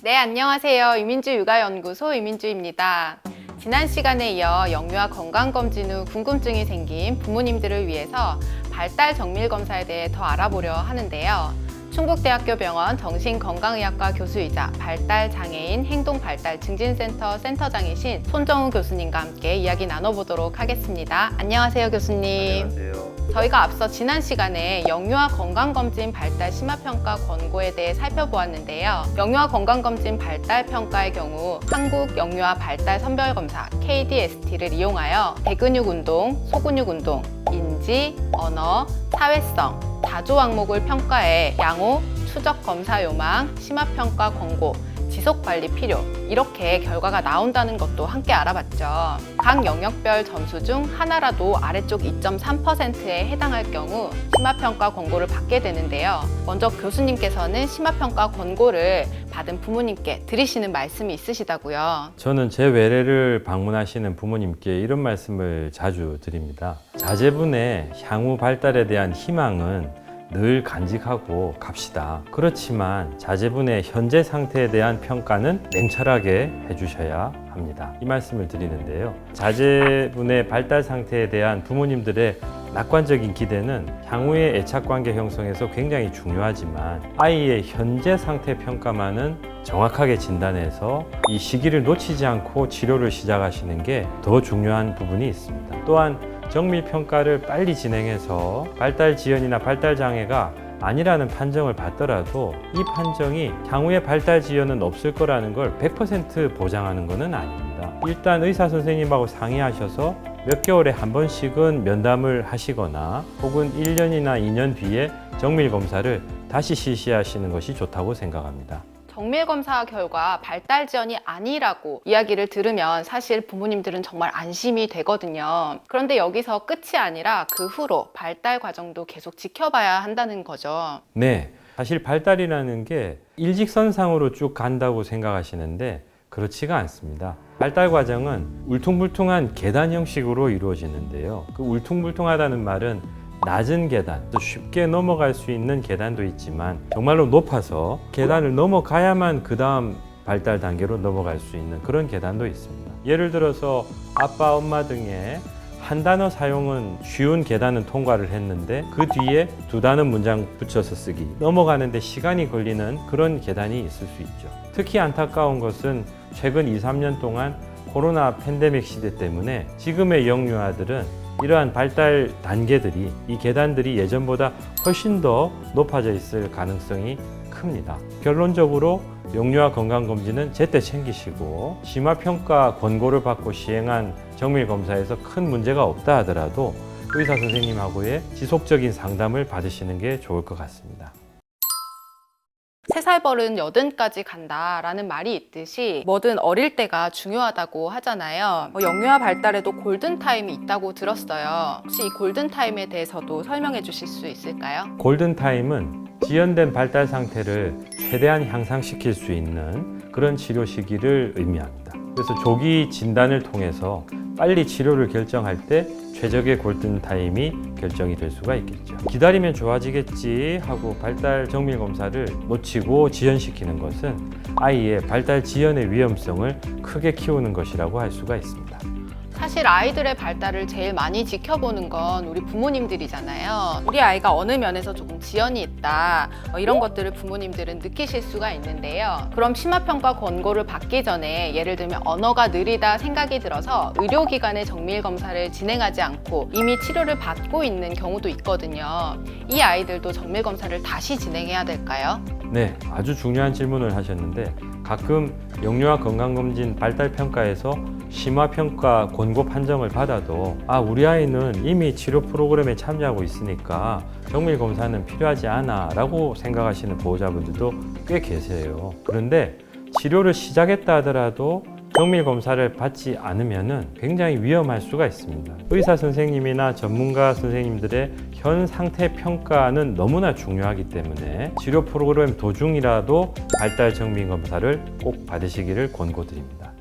네, 안녕하세요. 이민주 육아연구소 이민주입니다. 지난 시간에 이어 영유아 건강검진 후 궁금증이 생긴 부모님들을 위해서 발달 정밀 검사에 대해 더 알아보려 하는데요. 충북대학교 병원 정신건강의학과 교수이자 발달장애인 행동발달증진센터 센터장이신 손정우 교수님과 함께 이야기 나눠보도록 하겠습니다. 안녕하세요, 교수님. 안녕하세요. 저희가 앞서 지난 시간에 영유아 건강검진 발달 심화평가 권고에 대해 살펴보았는데요. 영유아 건강검진 발달평가의 경우 한국 영유아 발달 선별검사 KDST를 이용하여 대근육 운동, 소근육 운동, 인지, 언어, 사회성, 다조 항목을 평가해 양호, 추적 검사 요망, 심화평가 권고, 지속관리 필요 이렇게 결과가 나온다는 것도 함께 알아봤죠. 각 영역별 점수 중 하나라도 아래쪽 2.3%에 해당할 경우 심화평가 권고를 받게 되는데요. 먼저 교수님께서는 심화평가 권고를 받은 부모님께 드리시는 말씀이 있으시다고요. 저는 제 외래를 방문하시는 부모님께 이런 말씀을 자주 드립니다. 자제분의 향후 발달에 대한 희망은 늘 간직하고 갑시다. 그렇지만 자제분의 현재 상태에 대한 평가는 냉철하게 해주셔야 합니다. 이 말씀을 드리는데요. 자제분의 발달 상태에 대한 부모님들의 낙관적인 기대는 향후의 애착관계 형성에서 굉장히 중요하지만 아이의 현재 상태 평가만은 정확하게 진단해서 이 시기를 놓치지 않고 치료를 시작하시는 게 더 중요한 부분이 있습니다. 또한 정밀 평가를 빨리 진행해서 발달 지연이나 발달 장애가 아니라는 판정을 받더라도 이 판정이 향후에 발달 지연은 없을 거라는 걸 100% 보장하는 것은 아닙니다. 일단 의사 선생님하고 상의하셔서 몇 개월에 한 번씩은 면담을 하시거나 혹은 1년이나 2년 뒤에 정밀 검사를 다시 실시하시는 것이 좋다고 생각합니다. 정밀 검사 결과 발달 지연이 아니라고 이야기를 들으면 사실 부모님들은 정말 안심이 되거든요. 그런데 여기서 끝이 아니라 그 후로 발달 과정도 계속 지켜봐야 한다는 거죠. 네, 사실 발달이라는 게 일직선상으로 쭉 간다고 생각하시는데 그렇지가 않습니다. 발달 과정은 울퉁불퉁한 계단 형식으로 이루어지는데요. 그 울퉁불퉁하다는 말은 낮은 계단, 또 쉽게 넘어갈 수 있는 계단도 있지만 정말로 높아서 계단을 넘어가야만 그 다음 발달 단계로 넘어갈 수 있는 그런 계단도 있습니다. 예를 들어서 아빠, 엄마 등의 한 단어 사용은 쉬운 계단은 통과를 했는데 그 뒤에 두 단어 문장 붙여서 쓰기, 넘어가는데 시간이 걸리는 그런 계단이 있을 수 있죠. 특히 안타까운 것은 최근 2, 3년 동안 코로나 팬데믹 시대 때문에 지금의 영유아들은 이러한 발달 단계들이, 이 계단들이 예전보다 훨씬 더 높아져 있을 가능성이 큽니다. 결론적으로 영유아 건강검진은 제때 챙기시고 심화평가 권고를 받고 시행한 정밀검사에서 큰 문제가 없다 하더라도 의사 선생님하고의 지속적인 상담을 받으시는 게 좋을 것 같습니다. 3살 벌은 80까지 간다라는 말이 있듯이 뭐든 어릴 때가 중요하다고 하잖아요. 영유아 발달에도 골든타임이 있다고 들었어요. 혹시 이 골든타임에 대해서도 설명해 주실 수 있을까요? 골든타임은 지연된 발달 상태를 최대한 향상시킬 수 있는 그런 치료 시기를 의미합니다. 그래서 조기 진단을 통해서 빨리 치료를 결정할 때 최적의 골든타임이 결정이 될 수가 있겠죠. 기다리면 좋아지겠지 하고 발달 정밀 검사를 놓치고 지연시키는 것은 아이의 발달 지연의 위험성을 크게 키우는 것이라고 할 수가 있습니다. 사실 아이들의 발달을 제일 많이 지켜보는 건 우리 부모님들이잖아요. 우리 아이가 어느 면에서 조금 지연이 있다, 이런 것들을 부모님들은 느끼실 수가 있는데요. 그럼 심화평가 권고를 받기 전에 예를 들면 언어가 느리다 생각이 들어서 의료기관의 정밀검사를 진행하지 않고 이미 치료를 받고 있는 경우도 있거든요. 이 아이들도 정밀검사를 다시 진행해야 될까요? 네, 아주 중요한 질문을 하셨는데 가끔 영유아 건강검진 발달평가에서 심화평가 권고 판정을 받아도 우리 아이는 이미 치료 프로그램에 참여하고 있으니까 정밀검사는 필요하지 않아 라고 생각하시는 보호자분들도 꽤 계세요. 그런데 치료를 시작했다 하더라도 정밀 검사를 받지 않으면 굉장히 위험할 수가 있습니다. 의사 선생님이나 전문가 선생님들의 현 상태 평가는 너무나 중요하기 때문에 치료 프로그램 도중이라도 발달 정밀 검사를 꼭 받으시기를 권고드립니다.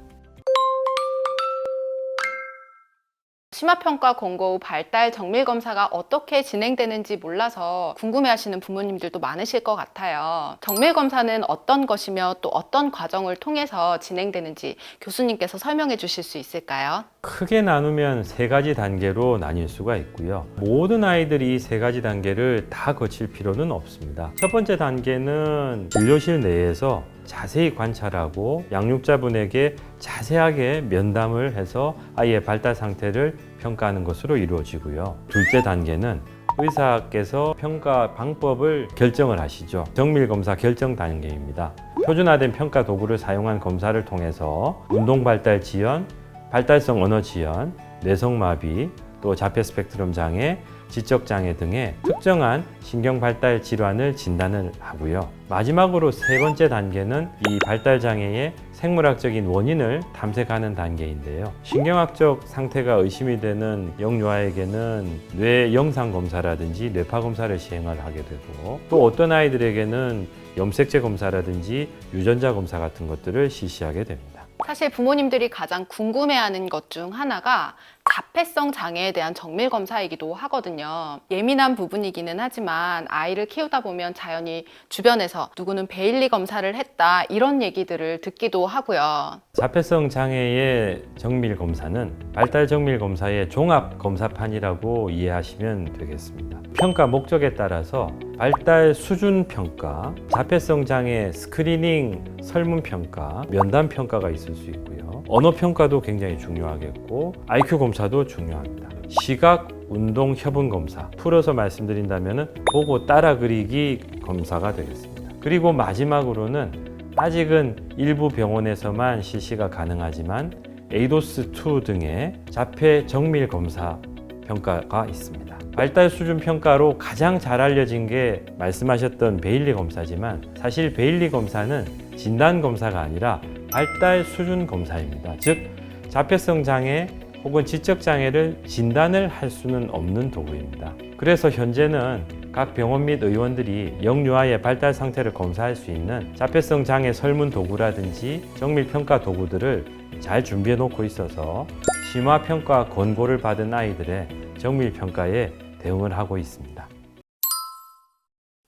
심화평가 권고 후 발달 정밀 검사가 어떻게 진행되는지 몰라서 궁금해하시는 부모님들도 많으실 것 같아요. 정밀 검사는 어떤 것이며 또 어떤 과정을 통해서 진행되는지 교수님께서 설명해 주실 수 있을까요? 크게 나누면 세 가지 단계로 나뉠 수가 있고요. 모든 아이들이 이 세 가지 단계를 다 거칠 필요는 없습니다. 첫 번째 단계는 진료실 내에서 자세히 관찰하고 양육자분에게 자세하게 면담을 해서 아이의 발달 상태를 평가하는 것으로 이루어지고요. 둘째 단계는 의사께서 평가 방법을 결정을 하시죠. 정밀검사 결정 단계입니다. 표준화된 평가 도구를 사용한 검사를 통해서 운동 발달 지연, 발달성 언어 지연, 뇌성마비, 또 자폐 스펙트럼 장애, 지적 장애 등의 특정한 신경 발달 질환을 진단을 하고요. 마지막으로 세 번째 단계는 이 발달 장애의 생물학적인 원인을 탐색하는 단계인데요. 신경학적 상태가 의심이 되는 영유아에게는 뇌 영상 검사라든지 뇌파 검사를 시행을 하게 되고, 또 어떤 아이들에게는 염색체 검사라든지 유전자 검사 같은 것들을 실시하게 됩니다. 사실 부모님들이 가장 궁금해하는 것 중 하나가 자폐성 장애에 대한 정밀 검사이기도 하거든요. 예민한 부분이기는 하지만 아이를 키우다 보면 자연히 주변에서 누구는 베일리 검사를 했다 이런 얘기들을 듣기도 하고요. 자폐성 장애의 정밀 검사는 발달 정밀 검사의 종합 검사판이라고 이해하시면 되겠습니다. 평가 목적에 따라서 발달 수준 평가, 자폐성 장애 스크리닝 설문 평가, 면담 평가가 있을 수 있고요. 언어 평가도 굉장히 중요하겠고 IQ 검사도 중요합니다. 시각, 운동, 협응 검사, 풀어서 말씀드린다면 보고 따라 그리기 검사가 되겠습니다. 그리고 마지막으로는 아직은 일부 병원에서만 실시가 가능하지만 에이도스2 등의 자폐 정밀 검사 평가가 있습니다. 발달 수준 평가로 가장 잘 알려진 게 말씀하셨던 베일리 검사지만 사실 베일리 검사는 진단 검사가 아니라 발달 수준 검사입니다. 즉 자폐성 장애 혹은 지적 장애를 진단을 할 수는 없는 도구입니다. 그래서 현재는 각 병원 및 의원들이 영유아의 발달 상태를 검사할 수 있는 자폐성 장애 설문 도구라든지 정밀 평가 도구들을 잘 준비해 놓고 있어서 심화 평가 권고를 받은 아이들의 정밀 평가에 대응을 하고 있습니다.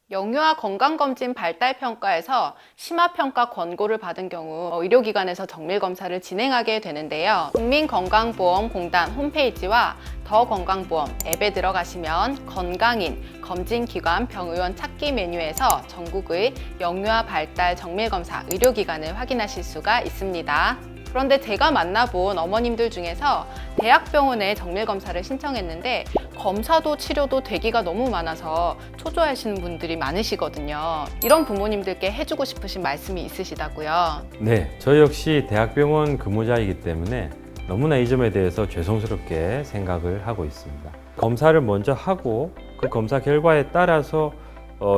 영유아 건강검진 발달평가에서 심화평가 권고를 받은 경우 의료기관에서 정밀검사를 진행하게 되는데요. 국민건강보험공단 홈페이지와 더건강보험 앱에 들어가시면 건강인, 검진기관, 병의원 찾기 메뉴에서 전국의 영유아 발달 정밀검사 의료기관을 확인하실 수가 있습니다. 그런데 제가 만나본 어머님들 중에서 대학병원에 정밀검사를 신청했는데 검사도 치료도 대기가 너무 많아서 초조해하시는 분들이 많으시거든요. 이런 부모님들께 해주고 싶으신 말씀이 있으시다고요? 네, 저 역시 대학병원 근무자이기 때문에 너무나 이 점에 대해서 죄송스럽게 생각을 하고 있습니다. 검사를 먼저 하고 그 검사 결과에 따라서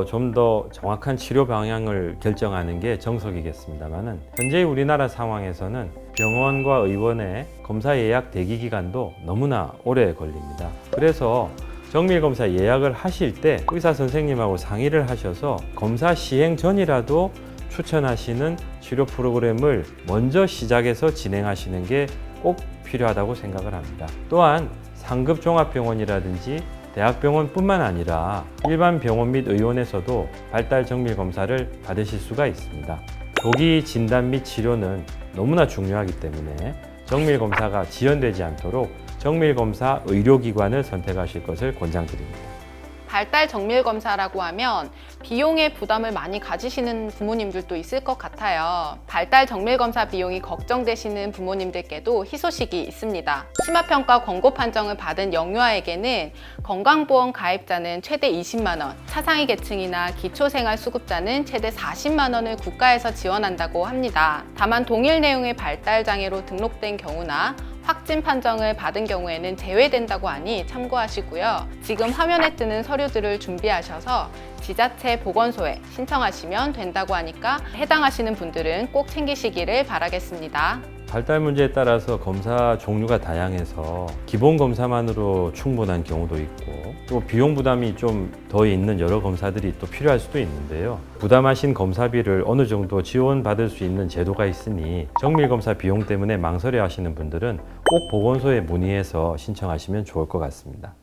좀 더 정확한 치료 방향을 결정하는 게 정석이겠습니다만은 현재 우리나라 상황에서는 병원과 의원의 검사 예약 대기 기간도 너무나 오래 걸립니다. 그래서 정밀 검사 예약을 하실 때 의사 선생님하고 상의를 하셔서 검사 시행 전이라도 추천하시는 치료 프로그램을 먼저 시작해서 진행하시는 게 꼭 필요하다고 생각을 합니다. 또한 상급 종합병원이라든지 대학병원뿐만 아니라 일반 병원 및 의원에서도 발달 정밀 검사를 받으실 수가 있습니다. 조기 진단 및 치료는 너무나 중요하기 때문에 정밀 검사가 지연되지 않도록 정밀 검사 의료기관을 선택하실 것을 권장드립니다. 발달 정밀 검사라고 하면 비용의 부담을 많이 가지시는 부모님들도 있을 것 같아요. 발달 정밀 검사 비용이 걱정되시는 부모님들께도 희소식이 있습니다. 심화평가 권고 판정을 받은 영유아에게는 건강보험 가입자는 최대 20만 원, 차상위 계층이나 기초생활수급자는 최대 40만 원을 국가에서 지원한다고 합니다. 다만 동일 내용의 발달 장애로 등록된 경우나 확진 판정을 받은 경우에는 제외된다고 하니 참고하시고요. 지금 화면에 뜨는 서류들을 준비하셔서 지자체 보건소에 신청하시면 된다고 하니까 해당하시는 분들은 꼭 챙기시기를 바라겠습니다. 발달 문제에 따라서 검사 종류가 다양해서 기본 검사만으로 충분한 경우도 있고 또 비용 부담이 좀 더 있는 여러 검사들이 또 필요할 수도 있는데요. 부담하신 검사비를 어느 정도 지원받을 수 있는 제도가 있으니 정밀검사 비용 때문에 망설여 하시는 분들은 꼭 보건소에 문의해서 신청하시면 좋을 것 같습니다.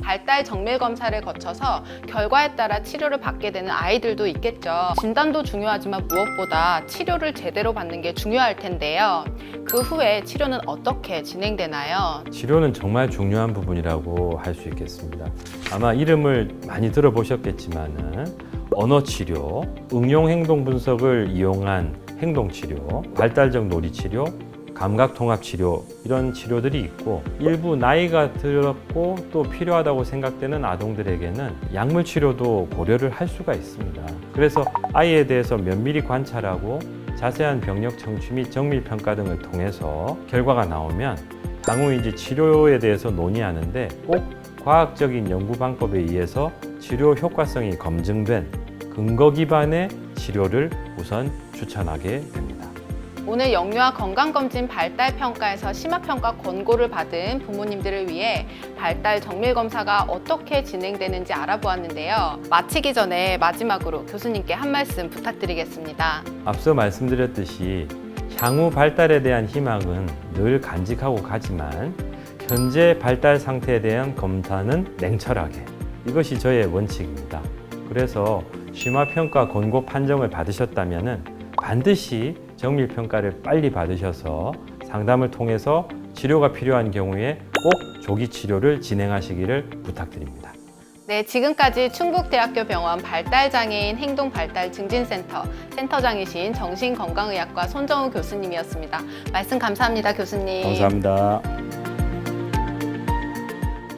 발달 정밀 검사를 거쳐서 결과에 따라 치료를 받게 되는 아이들도 있겠죠. 진단도 중요하지만 무엇보다 치료를 제대로 받는 게 중요할 텐데요. 그 후에 치료는 어떻게 진행되나요? 치료는 정말 중요한 부분이라고 할 수 있겠습니다. 아마 이름을 많이 들어보셨겠지만은 언어 치료, 응용 행동 분석을 이용한 행동 치료, 발달적 놀이 치료, 감각 통합 치료 이런 치료들이 있고 일부 나이가 들었고 또 필요하다고 생각되는 아동들에게는 약물 치료도 고려를 할 수가 있습니다. 그래서 아이에 대해서 면밀히 관찰하고 자세한 병력 청취 및 정밀 평가 등을 통해서 결과가 나오면 향후 이제 치료에 대해서 논의하는데 꼭 과학적인 연구 방법에 의해서 치료 효과성이 검증된 근거 기반의 치료를 우선 추천하게 됩니다. 오늘 영유아 건강검진 발달평가에서 심화평가 권고를 받은 부모님들을 위해 발달 정밀검사가 어떻게 진행되는지 알아보았는데요. 마치기 전에 마지막으로 교수님께 한 말씀 부탁드리겠습니다. 앞서 말씀드렸듯이 향후 발달에 대한 희망은 늘 간직하고 가지만 현재 발달 상태에 대한 검사는 냉철하게, 이것이 저의 원칙입니다. 그래서 심화평가 권고 판정을 받으셨다면 반드시 정밀평가를 빨리 받으셔서 상담을 통해서 치료가 필요한 경우에 꼭 조기 치료를 진행하시기를 부탁드립니다. 네, 지금까지 충북대학교 병원 발달장애인 행동발달증진센터 센터장이신 정신건강의학과 손정우 교수님이었습니다. 말씀 감사합니다, 교수님. 감사합니다.